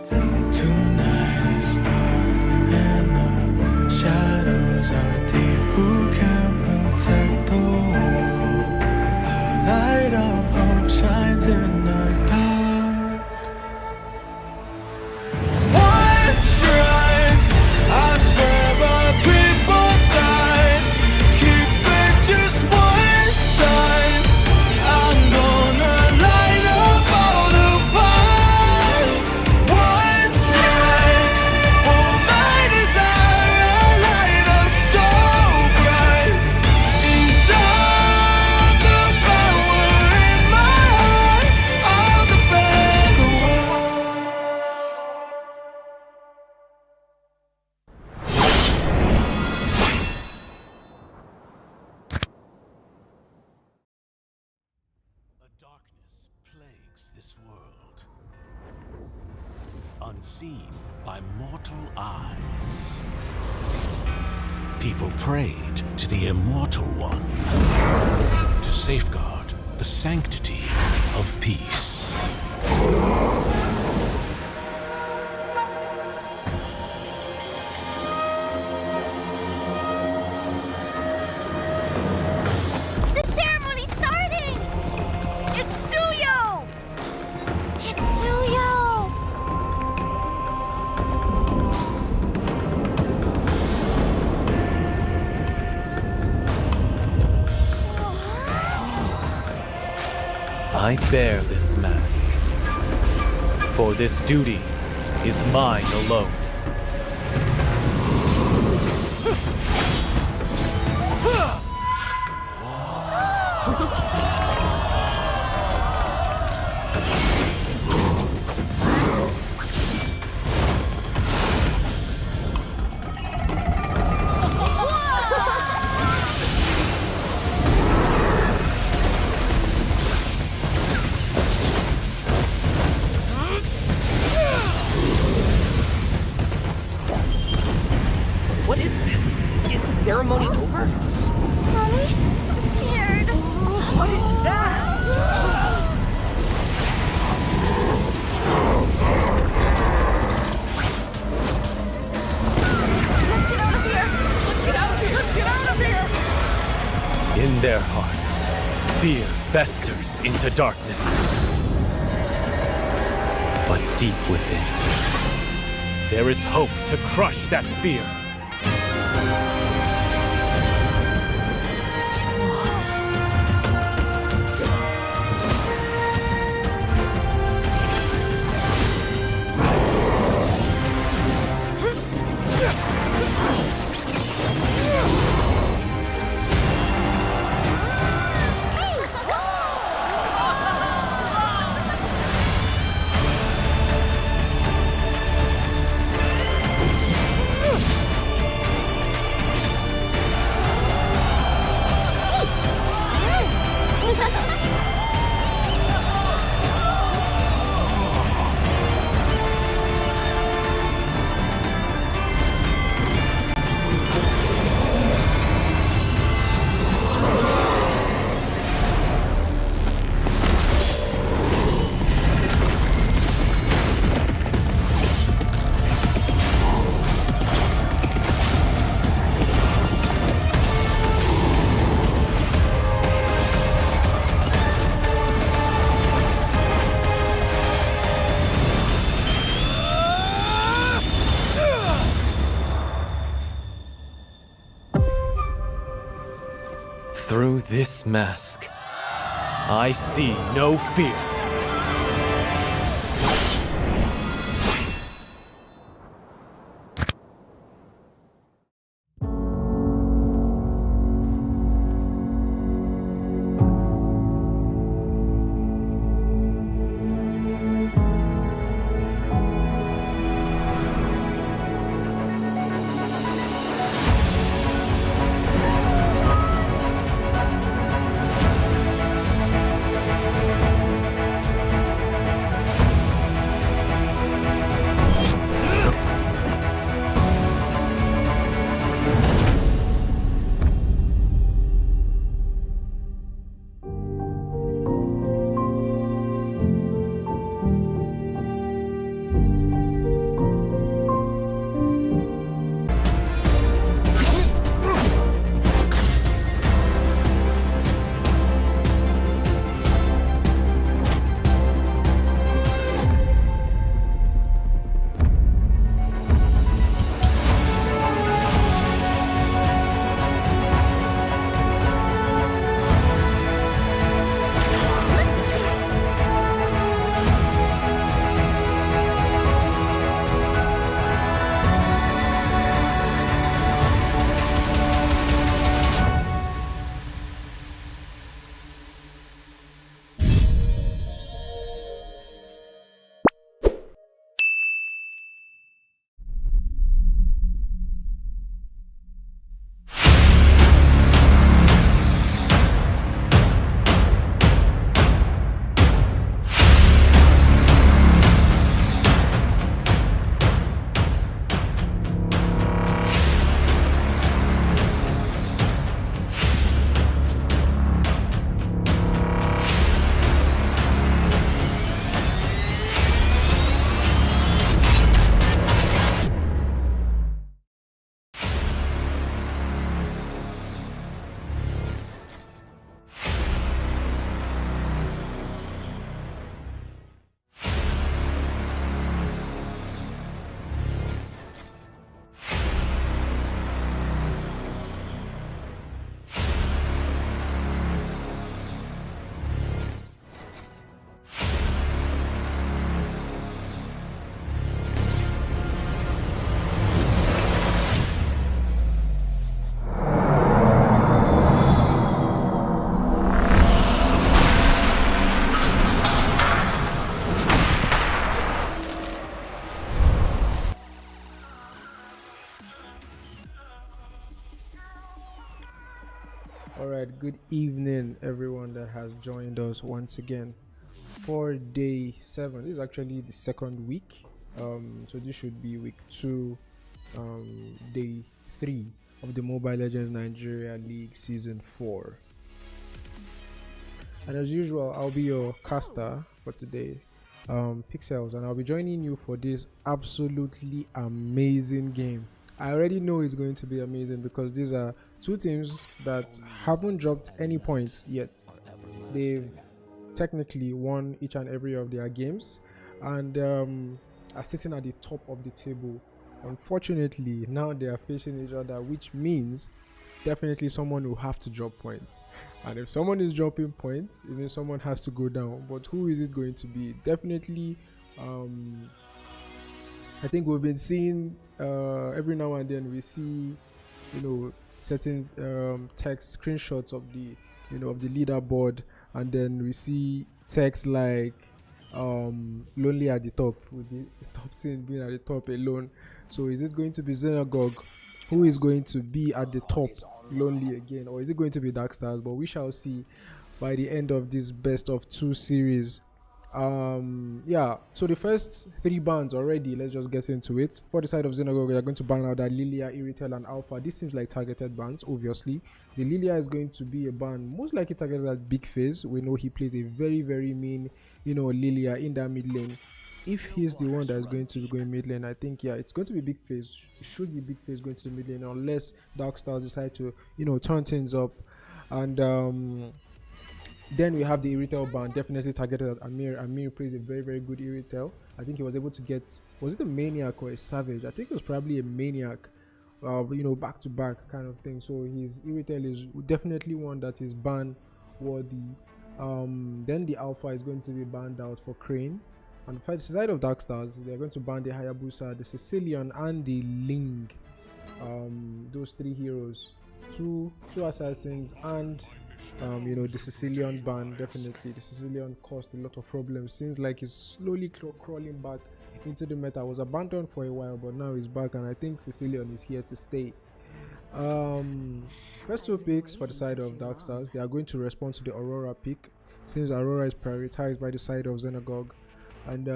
Tonight is dark and the shadows are deep. Who can protect the world? A light of hope shines in the dark. One strike, I swear by people's side. Keep faith just one time. I'm gonna light up all the fires. One strike for my desire. I light up so bright. It's all the power in my heart. I'll defend the world. A darkness plagues this world, unseen by mortal eyes. People prayed to the Immortal One to safeguard the sanctity of peace. The ceremony's starting! It's Suyo! It's Suyo! I bear this mask, for this duty is mine alone. What is this? Is the ceremony over? Mommy, I'm scared. What is that? Let's get out of here! Let's get out of here! Let's get out of here! In their hearts, fear festers into darkness. But deep within, there is hope to crush that fear. Through this mask, I see no fear. Alright, good evening everyone that has joined us once again for day 7. This is actually the second week. So this should be week 2, day 3 of the Mobile Legends Nigeria League Season 4. And as usual, I'll be your caster for today, Pixels, and I'll be joining you for this absolutely amazing game. I already know it's going to be amazing because these are two teams that haven't dropped any points yet. They've technically won each and every of their games and are sitting at the top of the table. Unfortunately, now they are facing each other, which means definitely someone will have to drop points. And if someone is dropping points, it means someone has to go down. But who is it going to be? Definitely, I think we've been seeing every now and then we see, certain text screenshots of the, of the leaderboard, and then we see text like lonely at the top, with the top team being at the top alone. So is it going to be Izanagi who is going to be at the top lonely again, or is it going to be Dark Stars? But we shall see by the end of this best of 2 series. So the first 3 bans already, let's just get into it. For the side of Izanagi, we are going to ban out that Lilia, Irritel and Alpha. This seems like targeted bans, obviously. The Lilia is going to be a ban most likely targeted at Big Fizz. We know he plays a very, very mean, Lilia in that mid lane. If he's the one that is going to be going mid lane, I think it's going to be Big Fizz. It should be Big Fizz going to the mid lane, unless Dark Stars decide to, turn things up. And then we have the Irritel ban, definitely targeted at Amir. Amir plays a very, very good Irritel. I think he was able to get, was it a maniac or a savage? I think it was probably a maniac, back to back kind of thing. So his Irritel is definitely one that is ban worthy. Then the Alpha is going to be banned out for Crane. On the side of Dark Stars, they are going to ban the Hayabusa, the Cecilion, and the Ling. Those 3 heroes, two assassins, and the Cecilion ban. Definitely the Cecilion caused a lot of problems. Seems like he's slowly crawling back into the meta. Was abandoned for a while, but now he's back, and I think Cecilion is here to stay. First 2 picks for the side of Dark Stars, they are going to respond to the Aurora pick. Seems Aurora is prioritized by the side of Izanagi. And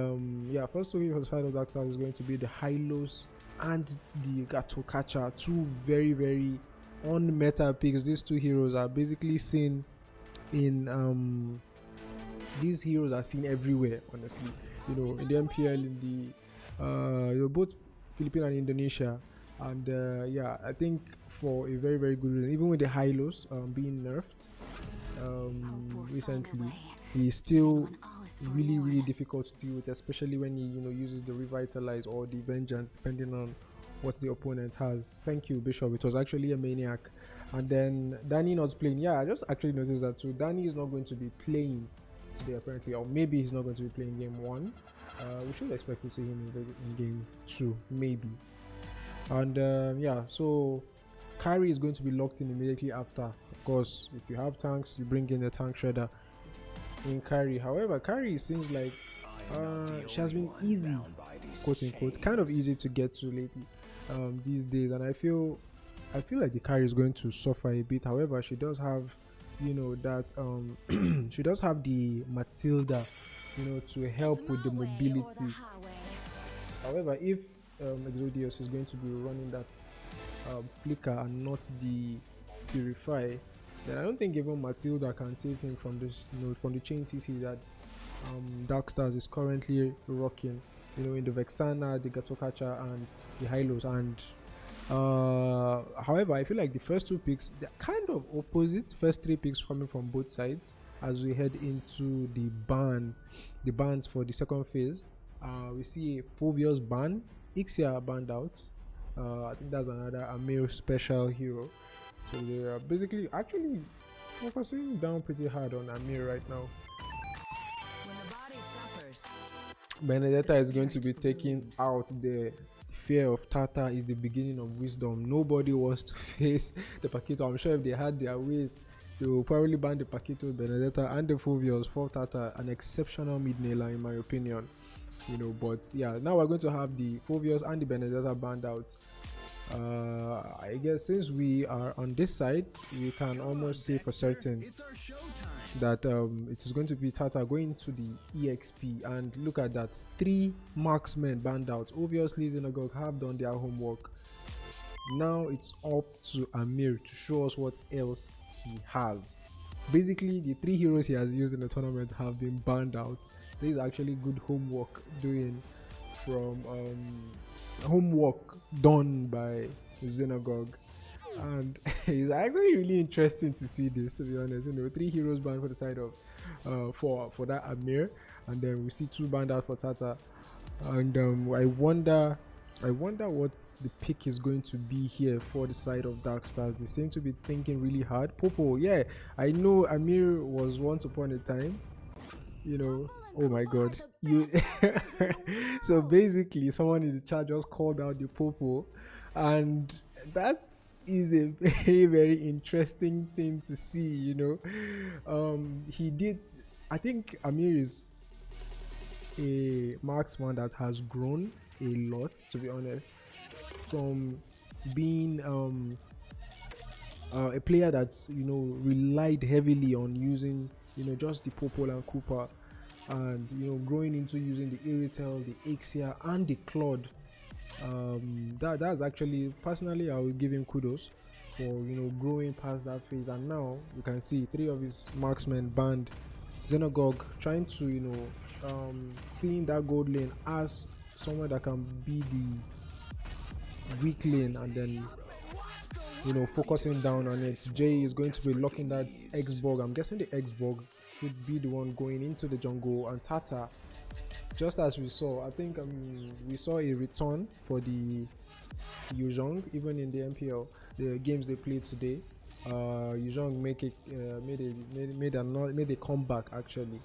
first 2 picks for the side of Dark Stars is going to be the Hylos and the Gatokacha. 2 very, very on meta picks. These 2 heroes are basically seen in these heroes are seen everywhere, honestly, in the MPL, in the both Philippines and Indonesia. And I think for a very, very good reason, even with the Hylos being nerfed recently, he's still really, really difficult to deal with, especially when he uses the Revitalize or the Vengeance, depending on what the opponent has. Thank you, Bishop. It was actually a maniac. And then Danny not playing. I just actually noticed that too. Danny is not going to be playing today apparently, or maybe he's not going to be playing game 1. We should expect to see him in game 2, maybe. And so Carry is going to be locked in immediately after. Of course, if you have tanks, you bring in the tank shredder in Carry. However, Carry seems like she has been easy, quote unquote, kind of easy to get to lately these days, and I feel like the Carry is going to suffer a bit. However, she does have that she does have the Matilda to help with the mobility. However, if Exodius is going to be running that flicker and not the Purify, then I don't think even Matilda can save him from this, from the chain CC that Dark Stars is currently rocking, in the Vexana, the Gatokacha, and the Hylos. And however, I feel like the first 2 picks, they're kind of opposite. First 3 picks coming from both sides as we head into the bans for the second phase. We see a Fovios ban, Ixia banned out. I think that's another Amir special hero. So they are basically actually focusing down pretty hard on Amir right now. Benedetta is going to be taking out the fear of Tata is the beginning of wisdom. Nobody wants to face the Paquito. I'm sure if they had their ways, they will probably ban the Paquito, Benedetta, and the Fovios for Tata. An exceptional mid-nailer in my opinion. But now we're going to have the Fovios and the Benedetta banned out. I guess since we are on this side, we can almost say for certain that it is going to be Tata going to the EXP. And look at that, 3 marksmen banned out. Obviously Xenagog have done their homework. Now it's up to Amir to show us what else he has. Basically the 3 heroes he has used in the tournament have been banned out. This is actually good homework doing from homework done by Xenagog, and it's actually really interesting to see this, to be honest. 3 heroes banned for the side of for that Amir, and then we see 2 banned out for Tata. And I wonder what the pick is going to be here for the side of Dark Stars. They seem to be thinking really hard. Popo, yeah, I know Amir was once upon a time, oh my god, you so basically someone in the chat just called out the Popo, and that is a very, very interesting thing to see. He did, I think Amir is a marksman that has grown a lot, to be honest, from being a player that's relied heavily on using just the Popo and Cooper, and growing into using the Irritel, the Ixia, and the Claude. That's actually, personally, I will give him kudos for growing past that phase. And now you can see 3 of his marksmen banned. Xenagog trying to seeing that gold lane as someone that can be the weak lane, and then focusing down on it. Jay is going to be locking that Xborg. I'm guessing the Xborg should be the one going into the jungle, and Tata, just as we saw, I think we saw a return for the Yuzhong even in the MPL, the games they played today. Yuzhong made a comeback actually,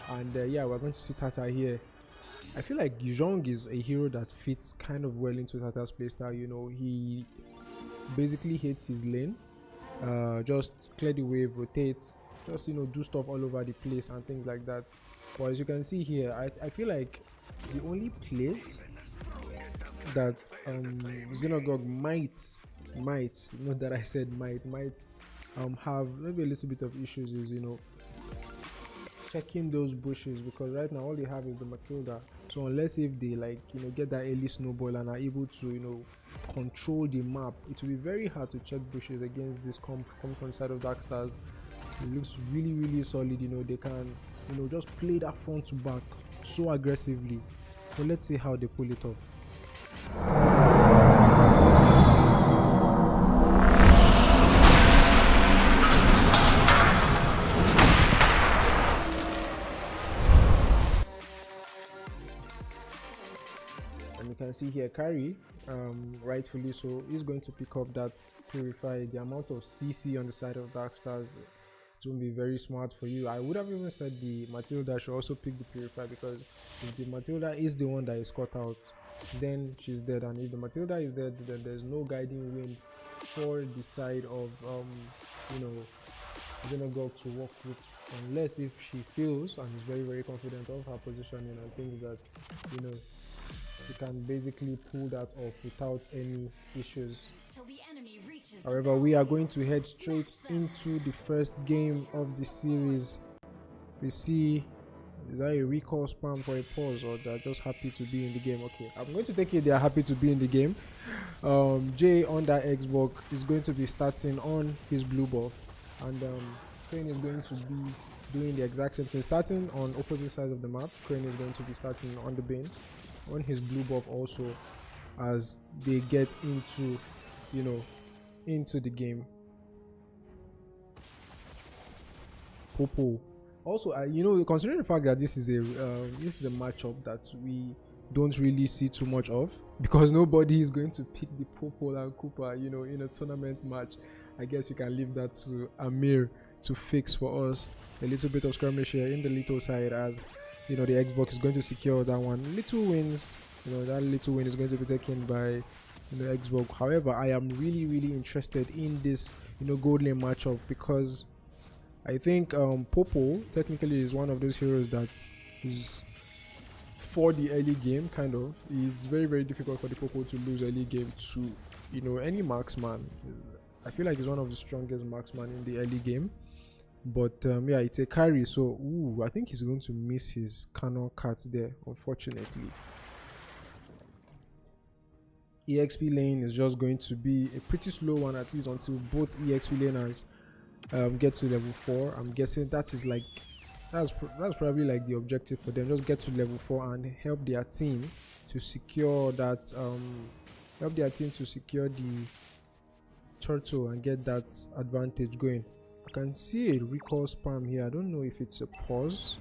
and yeah, we're going to see Tata here. I feel like Yuzhong is a hero that fits kind of well into Tata's playstyle. He basically hits his lane, just clear the wave, rotate, just do stuff all over the place and things like that. But as you can see here, I feel like the only place that Xenagog might, not that I said might have maybe a little bit of issues is checking those bushes, because right now all they have is the Matilda. So unless if they get that early snowball and are able to control the map, it will be very hard to check bushes against this coming from the side of Dark Stars. It looks really, really solid. They can just play that front to back so aggressively. So let's see how they pull it off. And you can see here Carry, rightfully so, is going to pick up that Purify. The amount of CC on the side of Dark Stars, it will be very smart for you. I would have even said the Matilda should also pick the Purify, because if the Matilda is the one that is caught out, then she's dead. And if the Matilda is dead, then there's no guiding wind for the side of Xenagog to work with, unless if she feels and is very, very confident of her positioning and thinks that she can basically pull that off without any issues. However, we are going to head straight into the first game of the series. We see, is that a recall spam for a pause, or they're just happy to be in the game? Okay, I'm going to take it they are happy to be in the game. Jay on that Xborg is going to be starting on his blue buff, and Crane is going to be doing the exact same thing, starting on opposite sides of the map. Crane is going to be starting on the Bane on his blue buff also, as they get into into the game. Popo also, considering the fact that this is a matchup that we don't really see too much of, because nobody is going to pick the Popo and Cooper in a tournament match. I guess you can leave that to Amir to fix for us. A little bit of skirmish here in the little side, as the Xbox is going to secure that one. Little wins, that little win is going to be taken by Xborg. However, I am really, really interested in this gold lane matchup, because I think Popo technically is one of those heroes that is for the early game, kind of. It's very, very difficult for the Popo to lose early game to, you know, any marksman. I feel like he's one of the strongest marksman in the early game. But yeah, it's a carry, so ooh, I think he's going to miss his cannon cut there, unfortunately. EXP lane is just going to be a pretty slow one, at least until both EXP laners get to level 4. I'm guessing that is like that's probably like the objective for them. Just get to level 4 and help their team to secure that the turtle and get that advantage going. I can see a recall spam here. I don't know if it's a pause.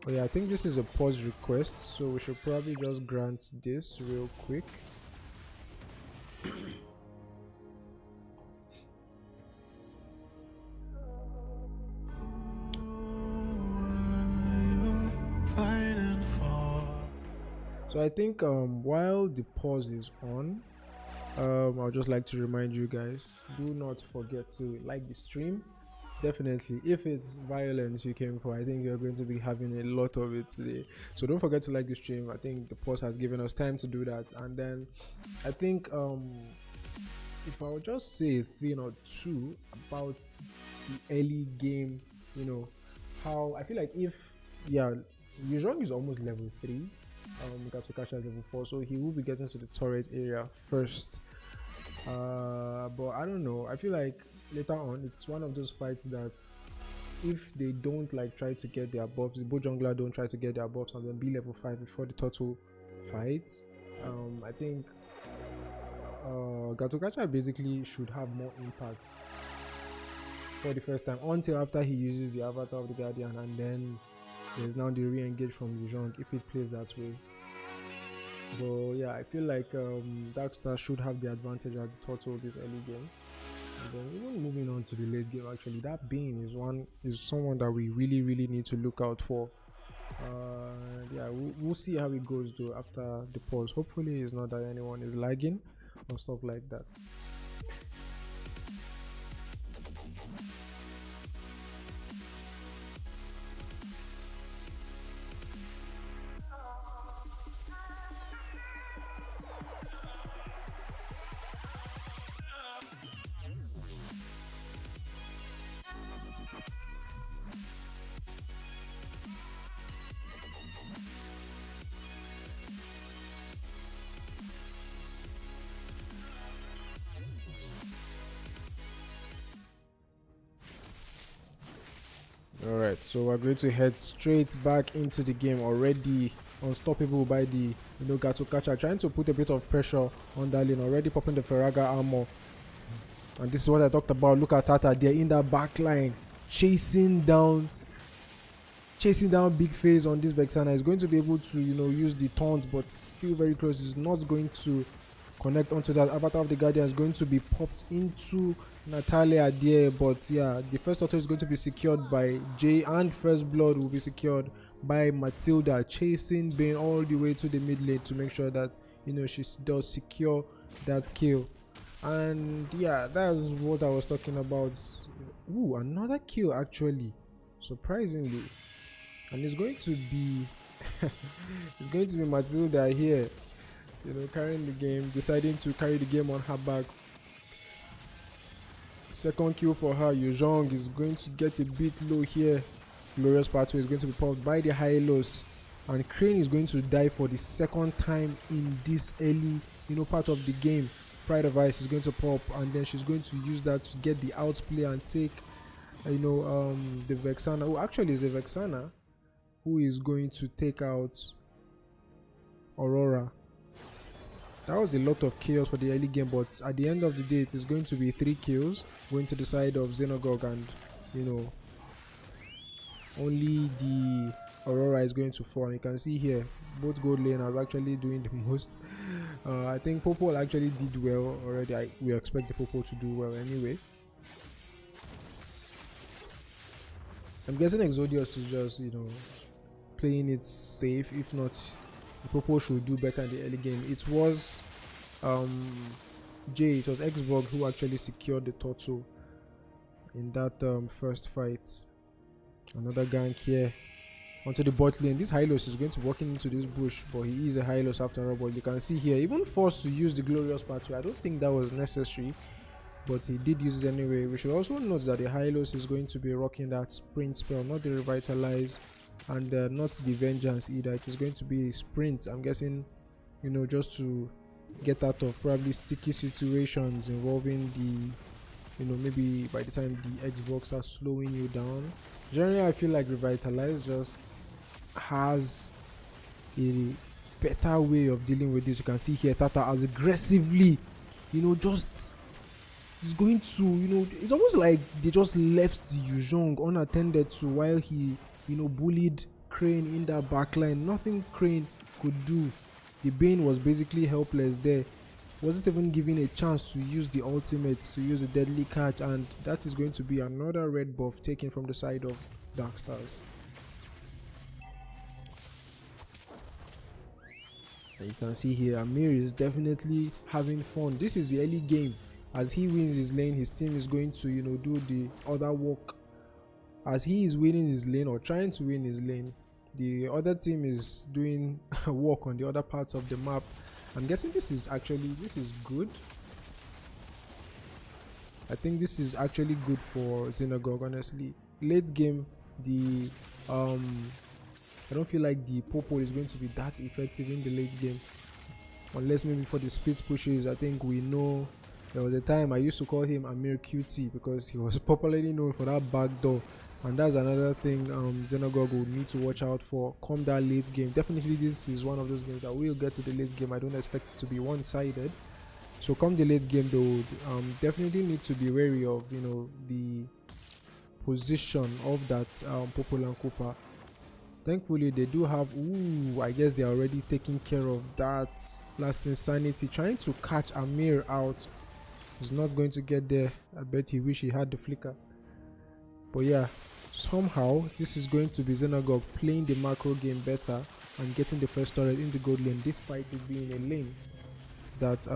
Oh yeah, I think this is a pause request, so we should probably just grant this real quick. So I think while the pause is on, I'll just like to remind you guys, do not forget to like the stream. Definitely, if it's violence you came for, I think you're going to be having a lot of it today. So don't forget to like the stream. I think the pause has given us time to do that. And then I think if I'll just say a thing or two about the early game, you know, how I feel like if Yuzhong is almost level 3, Gatokacha is level 4, so he will be getting to the turret area first. But I don't know, I feel like later on it's one of those fights that if they don't like try to get their buffs, the both jungler don't try to get their buffs and then be level 5 before the turtle fights, I think Gatokacha basically should have more impact for the first time until after he uses the avatar of the guardian, and then there's now the re-engage from Yuzhong if it plays that way. But yeah, I feel like Darkstar should have the advantage at the turtle this early game. And then even moving on to the late game, actually that Bane is someone that we really need to look out for. Yeah, we'll see how it goes though after the pause. Hopefully it's not that anyone is lagging or stuff like that. Alright, so we're going to head straight back into the game. Already unstoppable by the Gatokacha, trying to put a bit of pressure on that lane, already popping the Faraga armor. And this is what I talked about. Look at Tata there in that back line, chasing down big phase on this Vexana. Is going to be able to use the taunts, but still very close. Is not going to connect onto that. Avatar of the Guardian is going to be popped into Natalia there, but yeah, the first auto is going to be secured by Jay, and first blood will be secured by Matilda, chasing Bane all the way to the mid lane to make sure that she does secure that kill. And yeah, that's what I was talking about. Ooh, another kill actually, surprisingly, and it's going to be it's going to be Matilda here, carrying the game, deciding to carry the game on her back. Second kill for her. Yuzhong is going to get a bit low here. Glorious Pathway is going to be popped by the Hylos, and Crane is going to die for the second time in this early part of the game. Pride of Ice is going to pop, and then she's going to use that to get the outplay and take the Vexana, who actually is the Vexana who is going to take out Aurora. That was a lot of chaos for the early game, but at the end of the day it is going to be 3 kills going to the side of Xenogorg, and only the Aurora is going to fall. And you can see here both gold lane are actually doing the most. I think Popo actually did well already. We expect the Popo to do well anyway. I'm guessing Exodius is just playing it safe. If not, the Popo should do better in the early game. It was it was Xborg who actually secured the turtle in that first fight. Another gank here onto the bot lane. This Hylos is going to walk into this bush, but he is a Hylos after all. But you can see here, even forced to use the glorious pathway. I don't think that was necessary, but he did use it anyway. We should also note that the Hylos is going to be rocking that sprint spell, not the revitalize, and not the vengeance either. It is going to be a sprint, I'm guessing, you know, just to get out of probably sticky situations involving the, you know, maybe by the time the Xborg starts slowing you down. Generally, I feel like revitalize just has a better way of dealing with this. You can see here Tata as aggressively, you know, just is going to, you know, it's almost like they just left the Yuzhong unattended to while he, you know, bullied Crane in that backline. Nothing Crane could do. The Bane was basically helpless there. Wasn't even given a chance to use the ultimate, to use a deadly catch, and that is going to be another red buff taken from the side of Darkstars. And you can see here Amir is definitely having fun. This is the early game. As he wins his lane, his team is going to, you know, do the other work. As he is winning his lane or trying to win his lane, the other team is doing work on the other parts of the map. I'm guessing this is good. I think this is actually good for Xenagog, honestly. Late game, the I don't feel like the Popo is going to be that effective in the late game, unless maybe for the split pushes. I think we know there was a time I used to call him Amir QT because he was popularly known for that backdoor, and that's another thing Xenagog will need to watch out for come that late game. Definitely this is one of those games that will get to the late game. I don't expect it to be one-sided, so come the late game they would definitely need to be wary of, you know, the position of that Popo and Cooper. Thankfully they do have, I guess they're already taking care of that last insanity, trying to catch Amir out. He's not going to get there. I bet he wish he had the flicker. But yeah, somehow this is going to be Xenagog playing the macro game better and getting the first turret in the gold lane, despite it being a lane that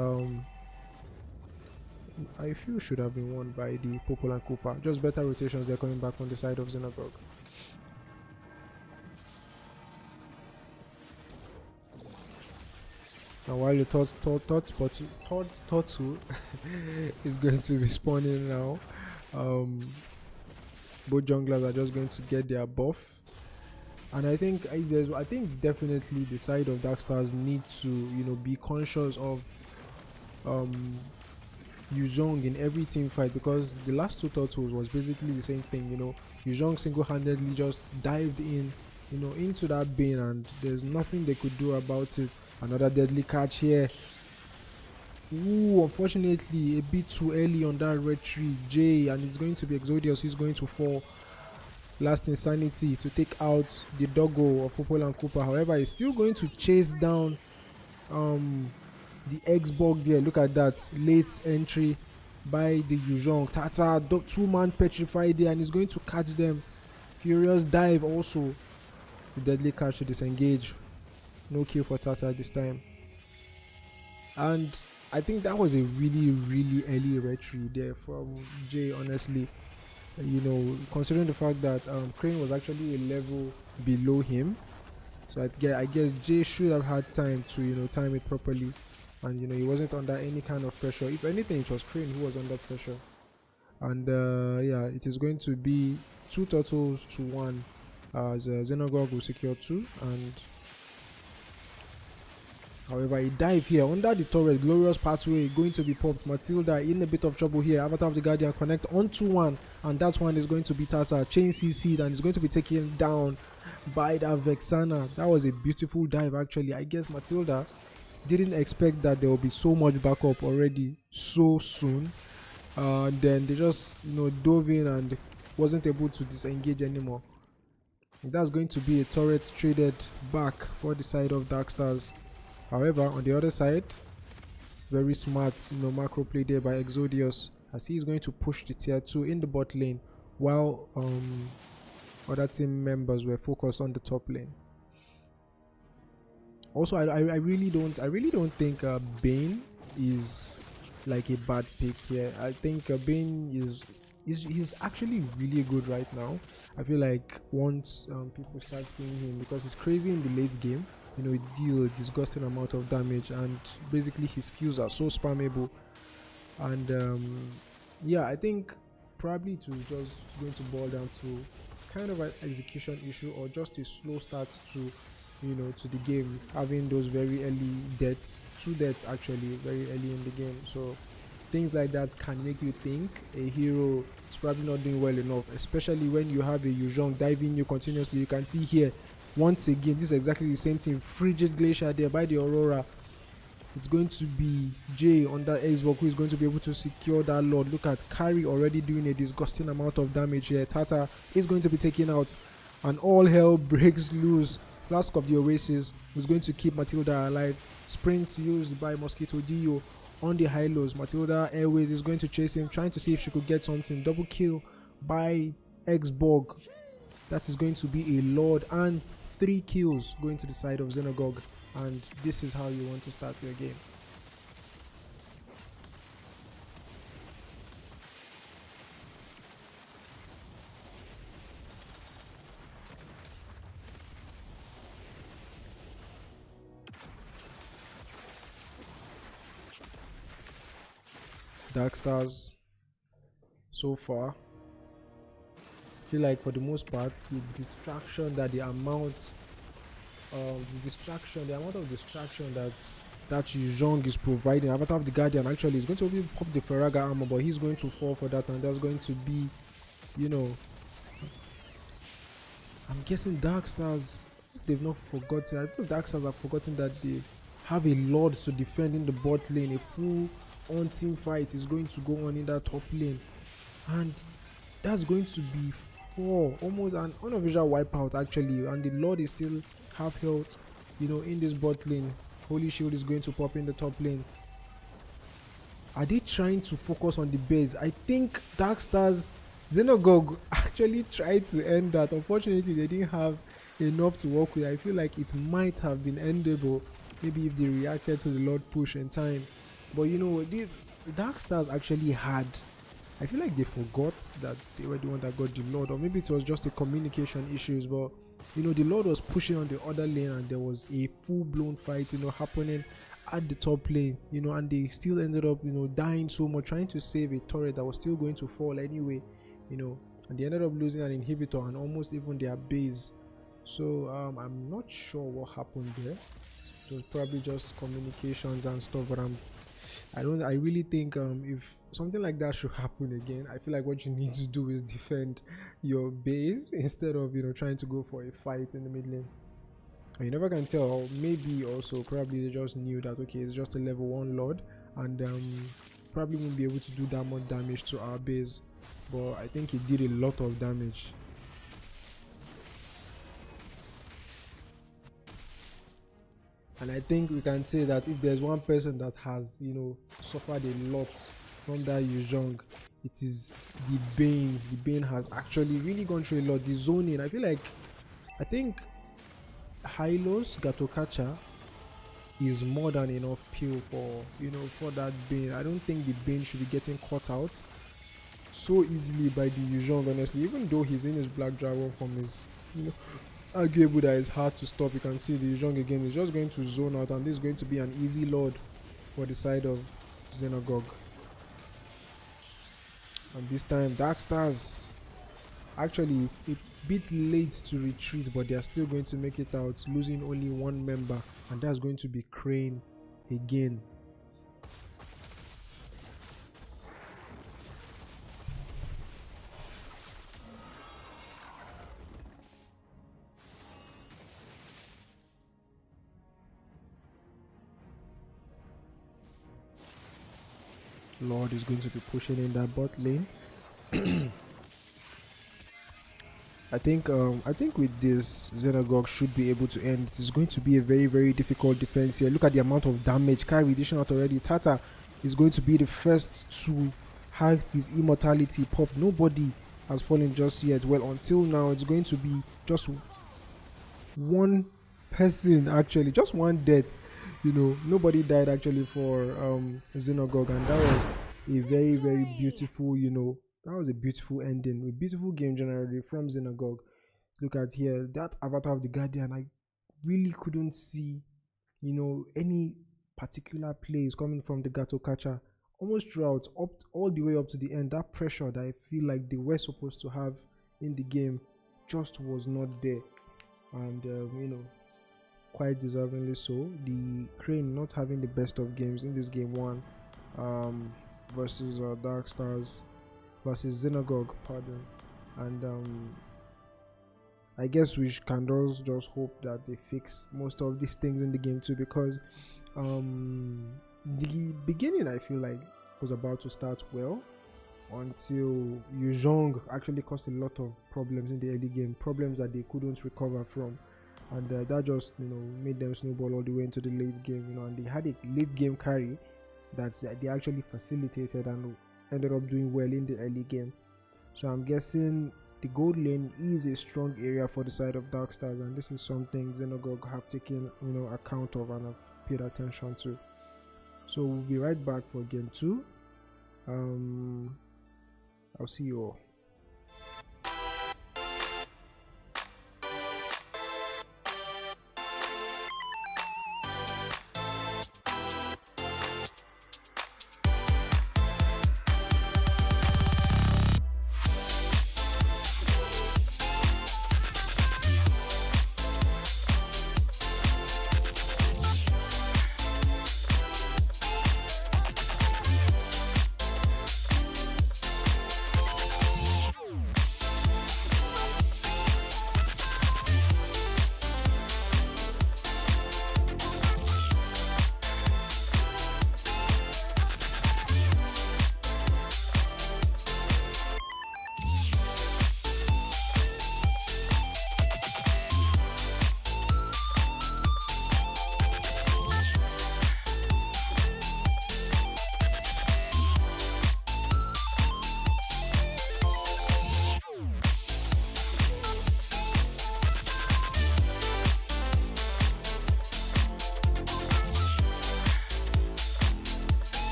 I feel should have been won by the Popo and Cooper. Just better rotations, they're coming back on the side of Xenagog. And while the third turtle is going to be spawning now, both junglers are just going to get their buff. And I think definitely the side of Darkstars need to, you know, be conscious of Yuzhong in every team fight, because the last two turtles was basically the same thing. You know, Yuzhong single-handedly just dived in, you know, into that Bane, and there's nothing they could do about it. Another deadly catch here. Unfortunately a bit too early on that red tree. Jay, and it's going to be Exodius who's going to fall. Last insanity to take out the doggo of Popo and Cooper. However, he's still going to chase down the Xborg there. Look at that late entry by the Yuzhong. Tata, two-man petrified there, and he's going to catch them. Furious dive also. The deadly catch to disengage. No kill for Tata this time. And I think that was a really early retry there from Jay, honestly. You know, considering the fact that Crane was actually a level below him, so I guess Jay should have had time to, you know, time it properly, and you know, he wasn't under any kind of pressure. If anything, it was Crane who was under pressure. And yeah, it is going to be 2 turtles to 1 as Xenagog will secure 2. And however, a dive here under the turret, glorious pathway going to be popped. Matilda in a bit of trouble here. Avatar of the Guardian connect onto 1, and that one is going to be Tata. Chain CC'd and is going to be taken down by that Vexana. That was a beautiful dive actually. I guess Matilda didn't expect that there will be so much backup already so soon. Then they just, you know, dove in and wasn't able to disengage anymore. That's going to be a turret traded back for the side of Darkstars. However, on the other side, very smart, you know, macro play there by Exodius, as he is going to push the tier 2 in the bot lane, while other team members were focused on the top lane. Also, I really don't think Bane is like a bad pick here. I think Bane he's actually really good right now. I feel like once people start seeing him, because it's crazy in the late game, you know, it deals a disgusting amount of damage, and basically his skills are so spammable. And yeah, I think probably to just going to boil down to kind of an execution issue, or just a slow start to, you know, to the game, having those very early deaths, 2 deaths actually very early in the game. So things like that can make you think a hero is probably not doing well enough, especially when you have a Yuzhong diving you continuously. You can see here once again, this is exactly the same thing. Frigid Glacier there by the Aurora. It's going to be Jay under Xborg who is going to be able to secure that Lord. Look at Carry already doing a disgusting amount of damage here. Tata is going to be taken out, and all hell breaks loose. Flask of the Oasis is going to keep Matilda alive. Sprint used by Mosquito Dio on the high lows. Matilda Airways is going to chase him, trying to see if she could get something. Double kill by Xborg. That is going to be a Lord, and 3 kills going to the side of Xenogog. And this is how you want to start your game. Dark Stars so far, I feel like for the most part the distraction that the amount of distraction that Yuzhong is providing. Avatar of the Guardian actually is going to be pop the Faraga armor, but he's going to fall for that, and that's going to be, you know, I'm guessing Dark Stars, they've not forgotten. I think Dark Stars have forgotten that they have a Lord to defend in the bot lane. A full on team fight is going to go on in that top lane, and that's going to be almost an unofficial wipeout actually, and the Lord is still half health, you know, in this bot lane. Holy Shield is going to pop in the top lane. Are they trying to focus on the base? I think Dark Stars Xenogog actually tried to end that. Unfortunately, they didn't have enough to work with. I feel like it might have been endable maybe if they reacted to the Lord push in time. But you know, these Dark Stars actually had, I feel like they forgot that they were the one that got the Lord, or maybe it was just a communication issues. But you know, the Lord was pushing on the other lane, and there was a full-blown fight, you know, happening at the top lane, you know, and they still ended up, you know, dying so much trying to save a turret that was still going to fall anyway, you know, and they ended up losing an inhibitor and almost even their base. So I'm not sure what happened there. It was probably just communications and stuff, but I really think if something like that should happen again, I feel like what you need to do is defend your base instead of, you know, trying to go for a fight in the mid lane. And you never can tell, or maybe also probably they just knew that okay, it's just a level 1 Lord, and probably won't be able to do that much damage to our base, but I think it did a lot of damage. And I think we can say that if there's one person that has, you know, suffered a lot from that Yuzhong, it is the Bane. The Bane has actually really gone through a lot. The zoning, I think Hylos Gatokacha is more than enough peel for, you know, for that Bane. I don't think the Bane should be getting caught out so easily by the Yuzhong, honestly, even though he's in his Black Dragon form. Is, you know, arguable that it's hard to stop. You can see the Yuzhong again is just going to zone out, and this is going to be an easy Lord for the side of Xenogog. And this time Dark Stars actually a bit late to retreat, but they are still going to make it out, losing only 1 member, and that's going to be Crane again. Lord is going to be pushing in that bot lane. I think with this, Xenogog should be able to end. It is going to be a very, very difficult defense here. Look at the amount of damage. Carry edition out already. Tata is going to be the first to have his immortality pop. Nobody has fallen just yet. Well, until now, it's going to be just one person, actually, just one death. You know, nobody died actually for Xenogog, and that was a very, very beautiful, you know, that was a beautiful ending, a beautiful game generally from Xenagog. Look at here, that avatar of the Guardian, I really couldn't see, any particular plays coming from the Gato Catcher almost throughout, up all the way up to the end. That pressure that I feel like they were supposed to have in the game just was not there, and quite deservingly so. The Crane not having the best of games in this game one, versus Dark Stars versus Xenagog, pardon, and I guess we can just hope that they fix most of these things in the game too, because the beginning I feel like was about to start well until Yuzhong actually caused a lot of problems in the early game, problems that they couldn't recover from, and that just made them snowball all the way into the late game, and they had a late game carry that they actually facilitated and ended up doing well in the early game. So I'm guessing the gold lane is a strong area for the side of Dark Stars, and this is something Xenagog have taken account of and have paid attention to. So we'll be right back for game 2. I'll see you all.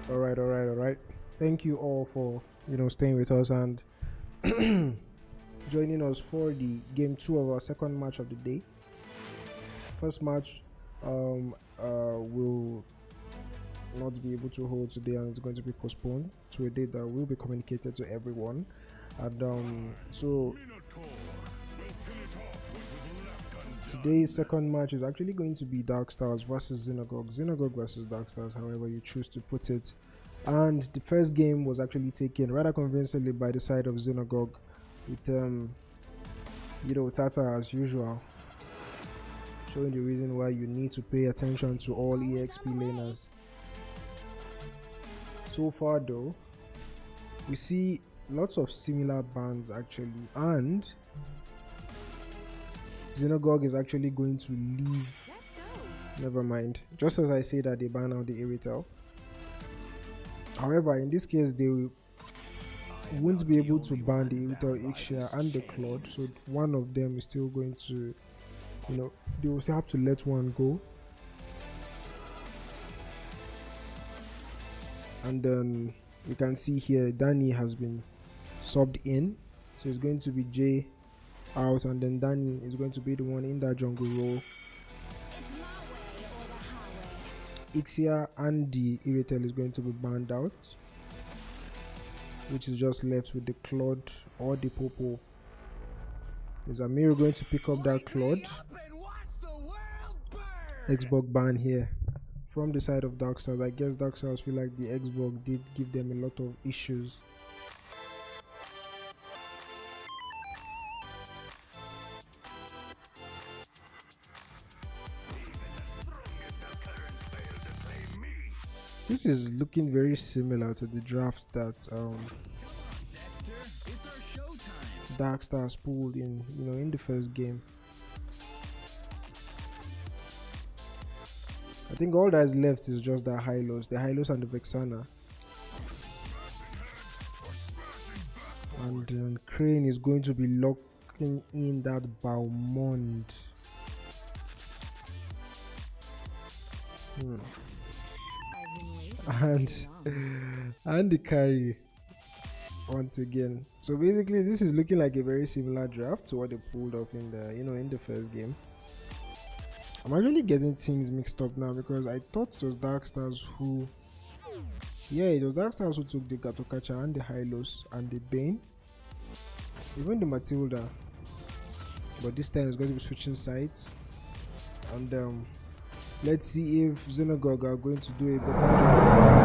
All right. Thank you all for staying with us and joining us for the game 2 of our second match of the day. First match will not be able to hold today, and it's going to be postponed to a date that will be communicated to everyone. And so today's second match is actually going to be Dark Stars versus Xenagog versus Dark Stars, however you choose to put it. And the first game was actually taken rather convincingly by the side of Xenagog, with Tata as usual showing the reason why you need to pay attention to all EXP laners. So far though, we see lots of similar bans actually, and Xenagog is actually going to leave. Never mind. Just as I say that they ban out the Irrital. However, in this case, they won't be able to ban the Irrital, Ixia, and the Claude. So one of them is still going to, they will still have to let one go. And then you can see here, Danny has been subbed in. So it's going to be Jay out, and then Danny is going to be the one in that jungle role. Ixia and the Irrital is going to be banned out, which is just left with the Claude or the Popo. Is Amir going to pick up that Claude? Xborg ban here from the side of Dark Stars. I guess Dark Stars feel like the Xborg did give them a lot of issues. This is looking very similar to the draft that Dark Stars pulled in, in the first game. I think all that is left is just the Hylos and the Vexana. And Crane is going to be locking in that Baumond. And the carry once again. So basically this is looking like a very similar draft to what they pulled off in the in the first game. I'm actually getting things mixed up now because I thought it was Dark Stars who it was Dark Stars who took the Gatokacha and the Hylos and the Bane, even the Matilda, but this time it's going to be switching sides. And let's see if Xenagog are going to do a better job.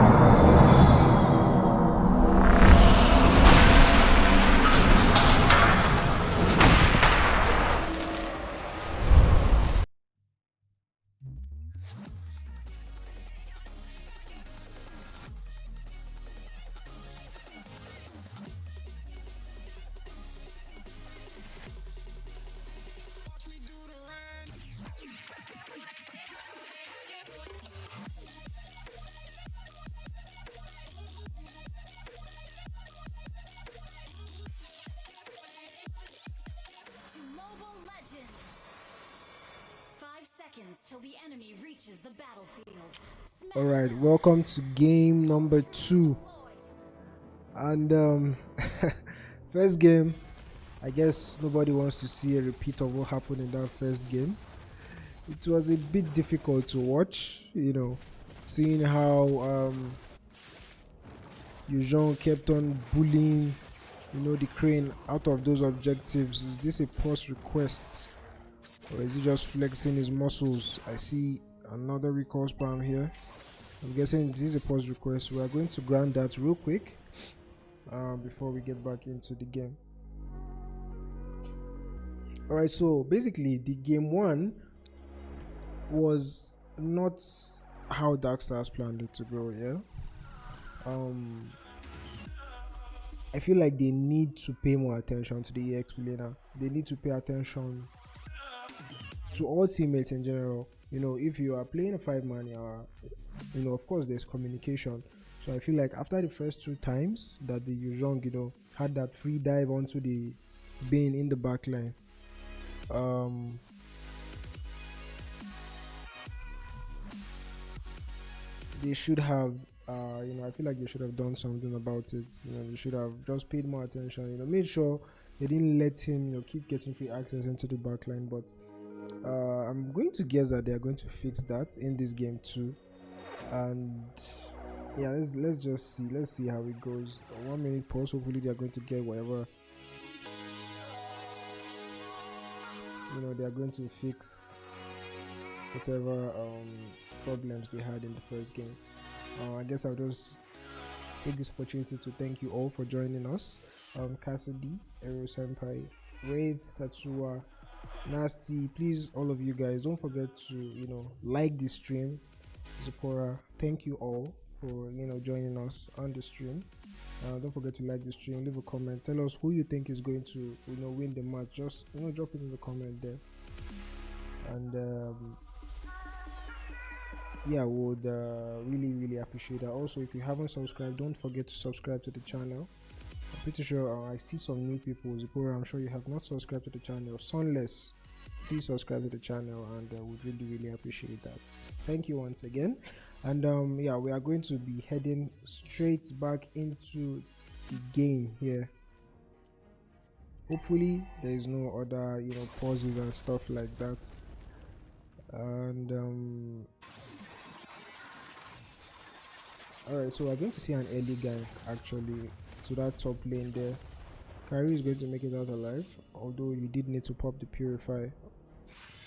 Till the enemy reaches the battlefield. Alright, welcome to game number 2. And first game, I guess nobody wants to see a repeat of what happened in that first game. It was a bit difficult to watch, seeing how Yujon kept on bullying the Crane out of those objectives. Is this a post request? Or is he just flexing his muscles? I see another recall spam here. I'm guessing this is a pause request. We are going to grant that real quick before we get back into the game. Alright, so basically the game 1 was not how Dark Stars planned it to go, I feel like they need to pay more attention to the EXP laner. They need to pay attention to all teammates in general. If you are playing a 5-man, of course there's communication. So I feel like after the first 2 times that the Yuzhong, had that free dive onto the Bane in the backline, they should have you know, I feel like they should have done something about it. You know, they should have just paid more attention. You know, made sure they didn't let him, you know, keep getting free access into the backline. But I'm going to guess that they are going to fix that in this game too. And yeah, let's just see. Let's see how it goes. 1 minute pause. Hopefully, they are going to get whatever. You know, they are going to fix whatever problems they had in the first game. I guess I'll just take this opportunity to thank you all for joining us. Cassidy, Ero Senpai, Wraith, Tatsuwa, Nasty, please, all of you guys, don't forget to, you know, like the stream. Zipporah, thank you all for, you know, joining us on the stream. Don't forget to like the stream, leave a comment, tell us who you think is going to, you know, win the match. Just, you know, drop it in the comment there. And yeah, would really appreciate that. Also, if you haven't subscribed, don't forget to subscribe to the channel. I'm pretty sure I see some new people. Zipporah, I'm sure you have not subscribed to the channel. Sunless, please subscribe to the channel, and would really appreciate that. Thank you once again. And yeah, we are going to be heading straight back into the game here. Hopefully there is no other, you know, pauses and stuff like that. And alright, so we're going to see an early gank actually to that top lane there. Kyrie is going to make it out alive, although you did need to pop the purify,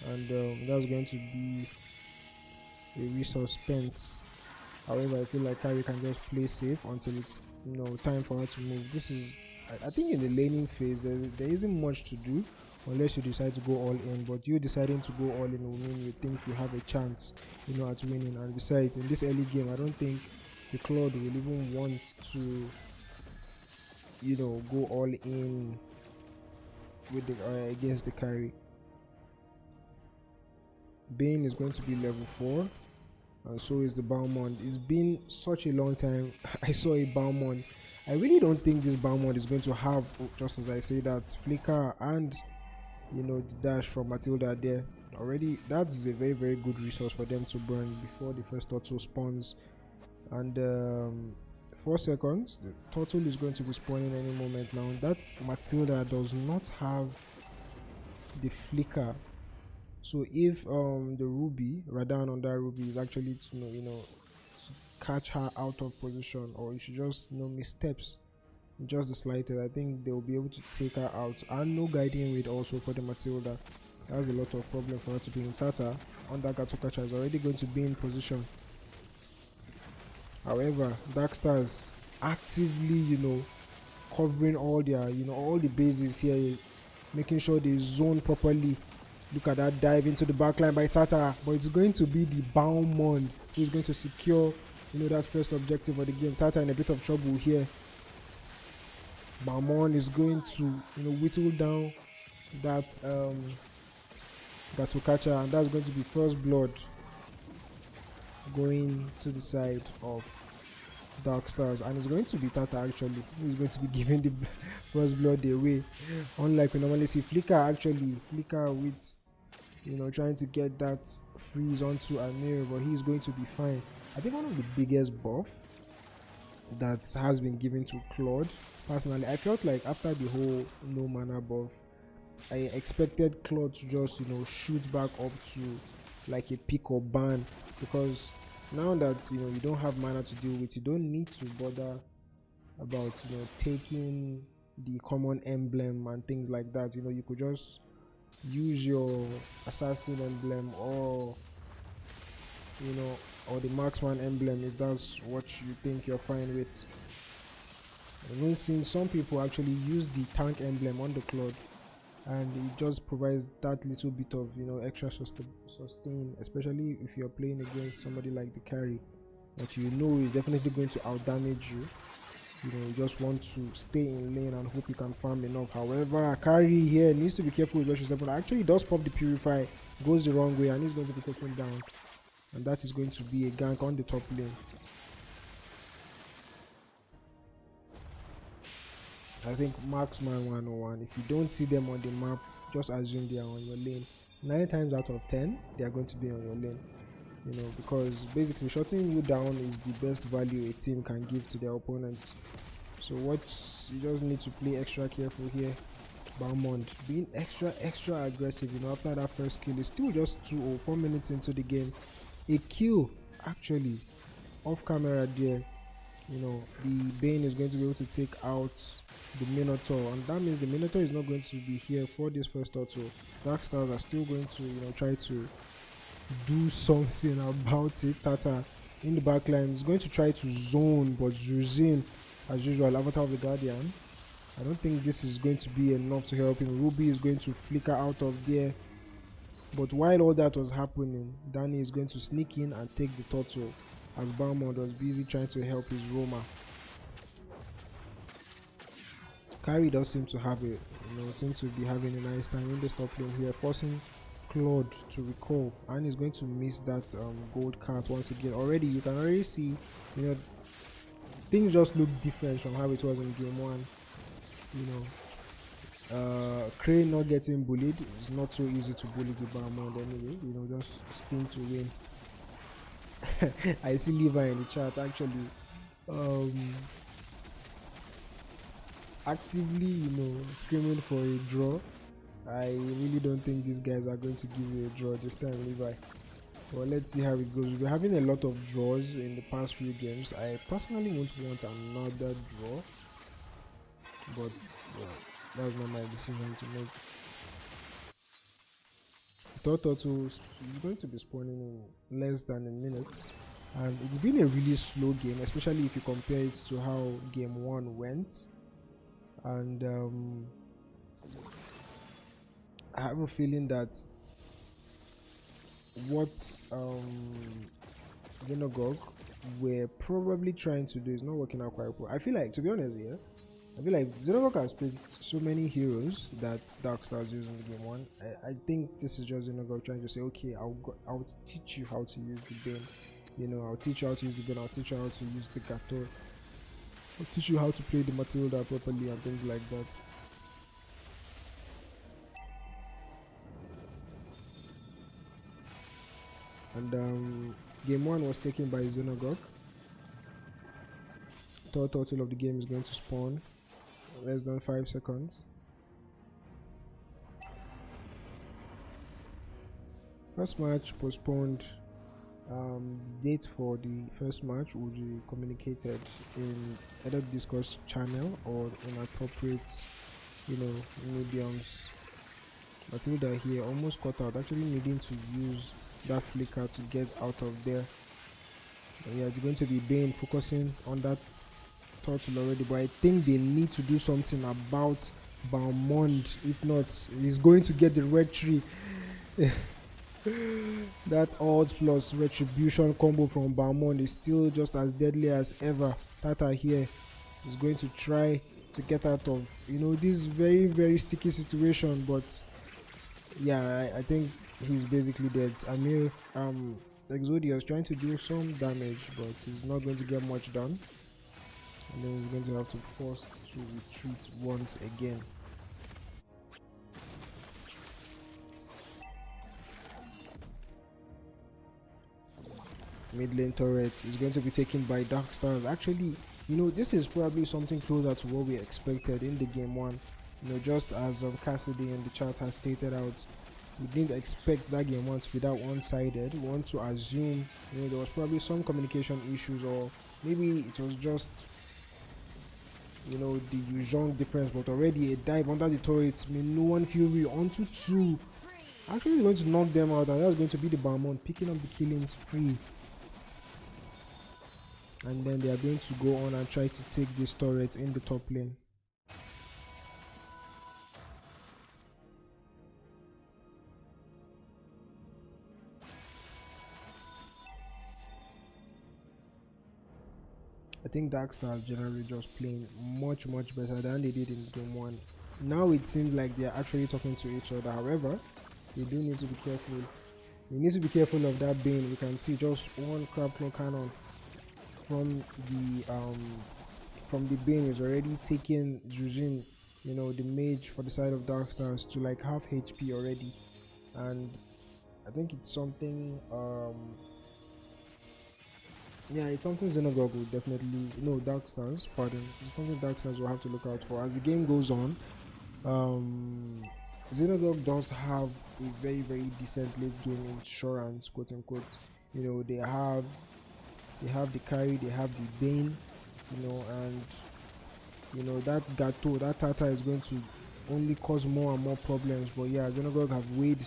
and that's going to be a resource spent. However, I feel like Kyrie can just play safe until it's, you know, time for her to move. This is, I think, in the laning phase there isn't much to do unless you decide to go all in, but you deciding to go all in will mean you think you have a chance, you know, at winning. And besides, in this early game, I don't think the Claude will even want to, you know, go all in with the against the carry. Bane is going to be level 4, and so is the Balmond. It's been such a long time I saw a Balmond. I really don't think this Balmond is going to have, just as I say that, flicker and, you know, the dash from Matilda there already. That's a very good resource for them to burn before the first auto spawns. And 4 seconds, the turtle is going to be spawning any moment now. That Matilda does not have the flicker, so if the Ruby, Radan on that Ruby, is actually to, you know, to catch her out of position, or you should just, you know, missteps just the slightest, I think they will be able to take her out. And no guiding read also for the Matilda. That's a lot of problem for her to be in. Tata on that Gatokacha is already going to be in position. However, Darkstars actively, you know, covering all their, you know, all the bases here, making sure they zone properly. Look at that dive into the backline by Tata, but it's going to be the Balmond who is going to secure, you know, that first objective of the game. Tata in a bit of trouble here. Balmond is going to, you know, whittle down that Gatokacha, and that's going to be first blood going to the side of Darkstars, and it's going to be Tata actually who is going to be giving the first blood away, unlike we normally see Flicker with, you know, trying to get that freeze onto Amir, but he's going to be fine. I think one of the biggest buff that has been given to Claude, personally, I felt like after the whole no mana buff, I expected Claude to just, you know, shoot back up to like a pick or ban, because now that, you know, you don't have mana to deal with, you don't need to bother about, you know, taking the common emblem and things like that. You know, you could just use your assassin emblem, or, you know, or the marksman emblem if that's what you think you're fine with. I've even seen some people actually use the tank emblem on the Claude, and it just provides that little bit of, you know, extra sustain, especially if you're playing against somebody like the carry that you know is definitely going to out damage you. You know, you just want to stay in lane and hope you can farm enough. However, carry here needs to be careful with what she's but actually does pop the purify, goes the wrong way, and he's going to be taken down, and that is going to be a gank on the top lane. I think Marksman 101, if you don't see them on the map, just assume they are on your lane. 9 times out of 10 they are going to be on your lane. you know, because basically shutting you down is the best value a team can give to their opponents. So what you just need to play extra careful here. Balmond being extra aggressive, you know, after that first kill. It's still just 2 or 4 minutes into the game. A kill actually off camera there, you know, the Bane is going to be able to take out the Minotaur, and that means the Minotaur is not going to be here for this first auto. Dark Stars are still going to, you know, try to do something about it. Tata in the backline is going to try to zone, but Juzin, as usual, Avatar of the Guardian, I don't think this is going to be enough to help him. Ruby is going to flicker out of there, but while all that was happening, Danny is going to sneak in and take the turtle, as Balmond was busy trying to help his Roma. Carrie does seem to have seems to be having a nice time in the top lane here, forcing Claude to recall, and he's going to miss that gold card once again. Already you can already see, you know, things just look different from how it was in game 1. You know, Crane not getting bullied. It's not so easy to bully the Balmond anyway, you know, just spin to win. I see Levi in the chat actually actively, you know, screaming for a draw. I really don't think these guys are going to give you a draw this time, Levi. Well, let's see how it goes. We've been having a lot of draws in the past few games. I personally won't want another draw, but that's not my decision to make. Turtle is going to be spawning in less than a minute, and it's been a really slow game, especially if you compare it to how game 1 went. And I have a feeling that what Xenogorg were probably trying to do is not working out quite well. I feel like, to be honest, I feel like Xenogorg has played so many heroes that Dark Stars used in game 1. I think this is just Xenogorg trying to say, okay, I'll teach you how to use the Bane. You know, I'll teach you how to use the Bane, I'll teach you how to use the Cartel, I'll teach you how to play the Matilda properly and things like that. And game 1 was taken by Xenogorg. Third turtle of the game is going to spawn less than 5 seconds. First match postponed. Date for the first match will be communicated in either Discord channel or in appropriate, you know, mediums. Matilda here almost caught out, actually needing to use that flicker to get out of there. But yeah, it's going to be Bane focusing on that turtle already, but I think they need to do something about Balmond. If not, he's going to get the red tree. That alt plus retribution combo from Balmond is still just as deadly as ever. Tata here is going to try to get out of, you know, this very sticky situation, but yeah, I think he's basically dead. Amir Exodius trying to do some damage, but he's not going to get much done, and then he's going to have to force to retreat once again. Mid lane turret is going to be taken by Dark Stars. Actually, you know, this is probably something closer to what we expected in the game 1. You know, just as Cassidy in the chat has stated out, we didn't expect that game 1 to be that one-sided. We want to assume, you know, there was probably some communication issues, or maybe it was just, you know, the Yuzhong difference, but already a dive under the turrets, Minuan Fury onto 2. Actually going to knock them out, and that's going to be the Balmond picking up the killings free. And then they are going to go on and try to take this turret in the top lane. I think Dark Stars generally just playing much better than they did in game 1. Now it seems like they are actually talking to each other. However, they do need to be careful. You need to be careful of that Bane. You can see just one crab claw cannon from the Bane is already taking Jujin, you know, the mage for the side of Dark Stars, to like half HP already. And I think it's something Yeah, it's something Xenogorg will definitely, no, Dark Stars, pardon, it's something Dark Stars will have to look out for as the game goes on. Xenogorg does have a very, very decent late game insurance, quote unquote. You know, they have the carry, they have the Bane, you know, and you know that Gato, that Tata is going to only cause more and more problems. But yeah, Xenogorg have weighed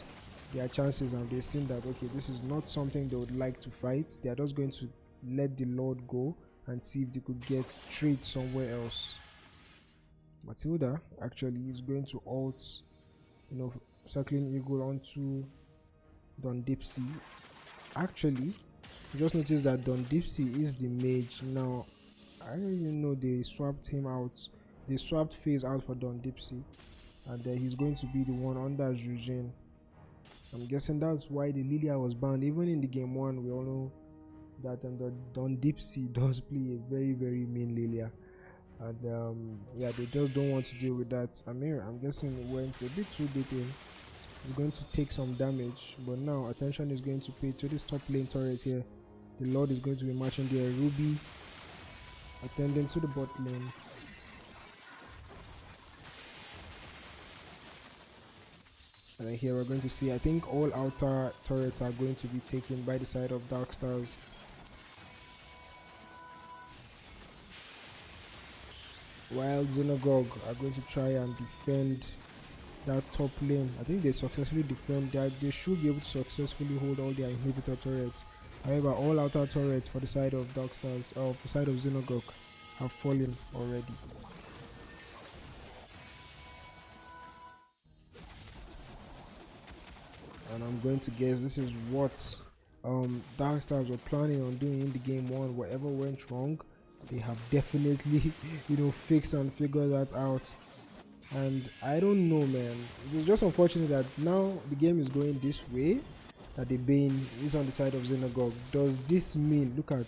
their chances and they've seen that okay, this is not something they would like to fight. They are just going to let the Lord go and see if they could get trade somewhere else. Matilda actually is going to ult, you know, circling eagle onto Don Dipsy. Actually, you just notice that Don Dipsy is the mage now. I don't even know they swapped him out. They swapped phase out for Don Dipsy, and he's going to be the one under Jujin. I'm guessing that's why the Lilia was banned. Even in the game one, we all know that the Don Dipsy does play a very, very mean Lilia, and yeah, they just don't want to deal with that. Amir, I'm guessing it went a bit too deep in. He's going to take some damage, but now attention is going to pay to this top lane turret here. The Lord is going to be marching there. Ruby attending to the bot lane. And here we're going to see, I think all outer turrets are going to be taken by the side of Dark Stars. While Xenogorg are going to try and defend that top lane. I think they successfully defend that. They should be able to successfully hold all their inhibitor turrets. However, all outer turrets for the side of Dark Stars, or for the side of Xenogorg, have fallen already. And I'm going to guess this is what Dark Stars were planning on doing in the game one. Whatever went wrong, they have definitely you know, fixed and figured that out. And I don't know, man, it's just unfortunate that now the game is going this way, that the Bane is on the side of Xenogorg. Does this mean, look at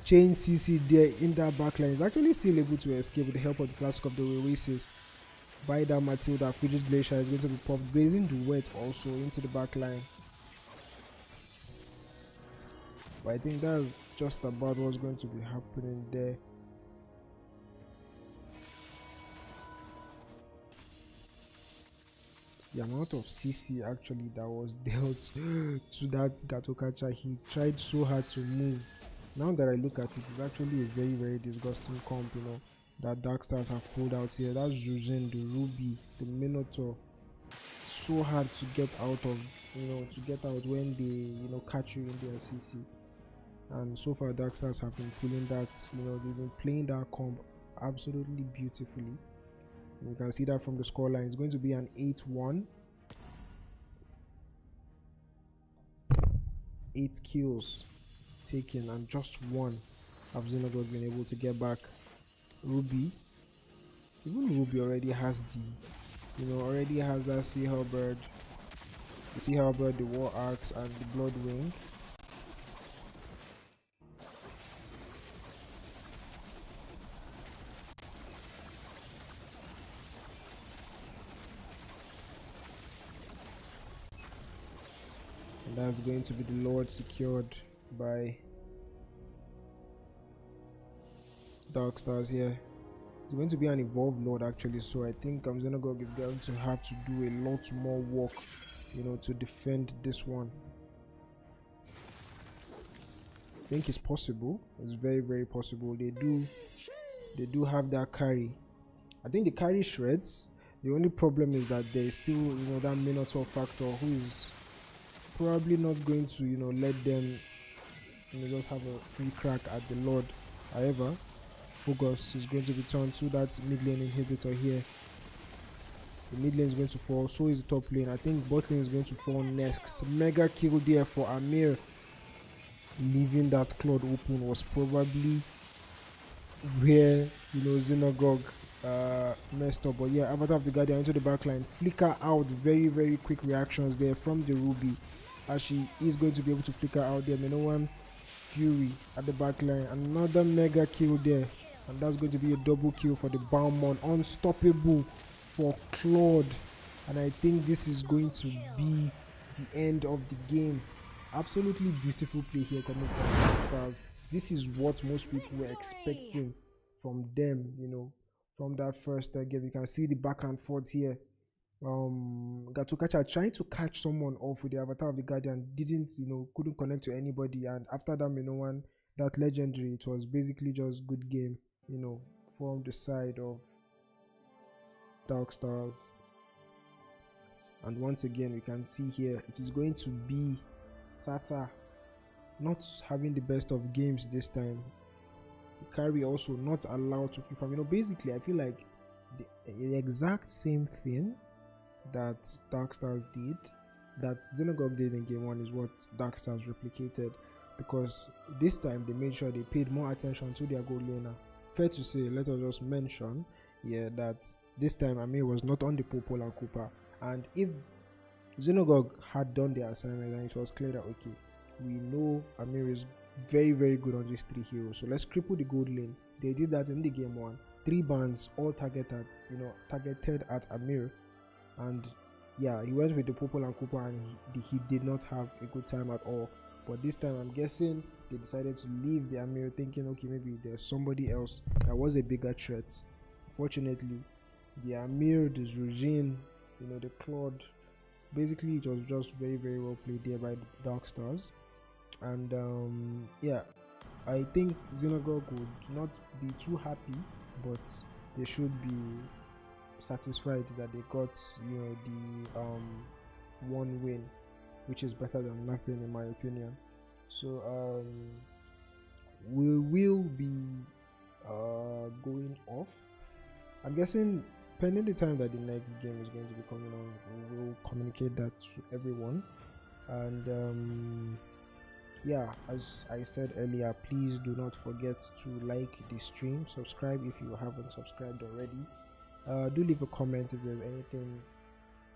Chain CC there in that backline, is actually still able to escape with the help of the Flask of the Oasis by that Matilda. Frigid Glacier is going to be popped. Blazing Duet also into the backline. But I think that's just about what's going to be happening there. The amount of CC actually that was dealt to that Gato catcher, he tried so hard to move. Now that I look at it, it's actually a very, very disgusting comp, you know, that Dark Stars have pulled out here. That's Jujin, the Ruby, the Minotaur. So hard to get out of, you know, to get out when they, you know, catch you in their CC. And so far Dark Stars have been pulling that, you know, they've been playing that comp absolutely beautifully. You can see that from the scoreline. It's going to be an 8-1. 8 kills taken and just one have Xenogorg been able to get back. Ruby, even Ruby already has the, you know, already has that Sea Halberd, the Sea Halberd, the War Axe, and the Blood Wing. And that's going to be the Lord secured by Dark Stars here. It's going to be an evolved Lord actually, so I think Xenogorg is going to have to do a lot more work, you know, to defend this one. I think it's possible. It's very, very possible. They do have that carry. I think the carry shreds. The only problem is that there is still, you know, that Minotaur factor who is probably not going to, you know, let them, you know, just have a free crack at the Lord. However, focus is going to be turned to that mid lane inhibitor here. The mid lane is going to fall, so is the top lane. I think bot lane is going to fall next. Mega kill there for Amir. Leaving that Claude open was probably where, you know, Xenogorg messed up. But yeah, Avatar of the Guardian into the backline. Flicker out, very, very quick reactions there from the Ruby, as she is going to be able to flicker out there. Minowan Fury at the backline. Another mega kill there, and that's going to be a double kill for the Balmon. Unstoppable for Claude, and I think this is going to be the end of the game. Absolutely beautiful play here coming from Dark Stars. this is what most people were expecting from them, you know, from that first game. You can see the back and forth here. Gatukacha trying to catch someone off with the avatar of the guardian, didn't, you know, couldn't connect to anybody, and after that one, that legendary, it was basically just good game, you know, from the side of Dark Stars. And once again, we can see here it is going to be Tata not having the best of games this time. The carry also not allowed to free farm. You know, basically I feel like the exact same thing that Dark Stars did, that Xenogorg did in game 1, is what Dark Stars replicated, because this time they made sure they paid more attention to their gold laner. Fair to say, let us just mention here that this time Amir was not on the purple and Cooper, and if Xenogorg had done their assignment, then it was clear that okay, we know Amir is very good on these 3 heroes, so let's cripple the gold lane. They did that in the game 1, 3 bans all targeted at Amir, and yeah, he went with the purple and Cooper, and he did not have a good time at all. But this time I'm guessing they decided to leave the Amir, thinking okay, maybe there's somebody else that was a bigger threat. Fortunately, the Amir, the Zujin, you know, the Claude, basically it was just very well played there by the Dark Stars. And yeah, I think Xenogorg would not be too happy, but they should be satisfied that they got, you know, the 1 win, which is better than nothing in my opinion. So we will be going off. I'm guessing pending the time that the next game is going to be coming on, we will communicate that to everyone. And yeah, as I said earlier, please do not forget to like the stream, subscribe if you haven't subscribed already. Do leave a comment if there's anything,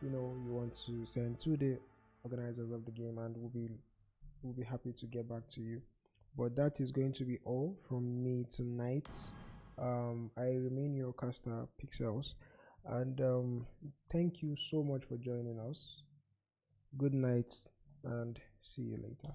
you know, you want to send to the organizers of the game, and we'll be happy to get back to you. But that is going to be all from me tonight. I remain your caster Pixels, and thank you so much for joining us. Good night and see you later.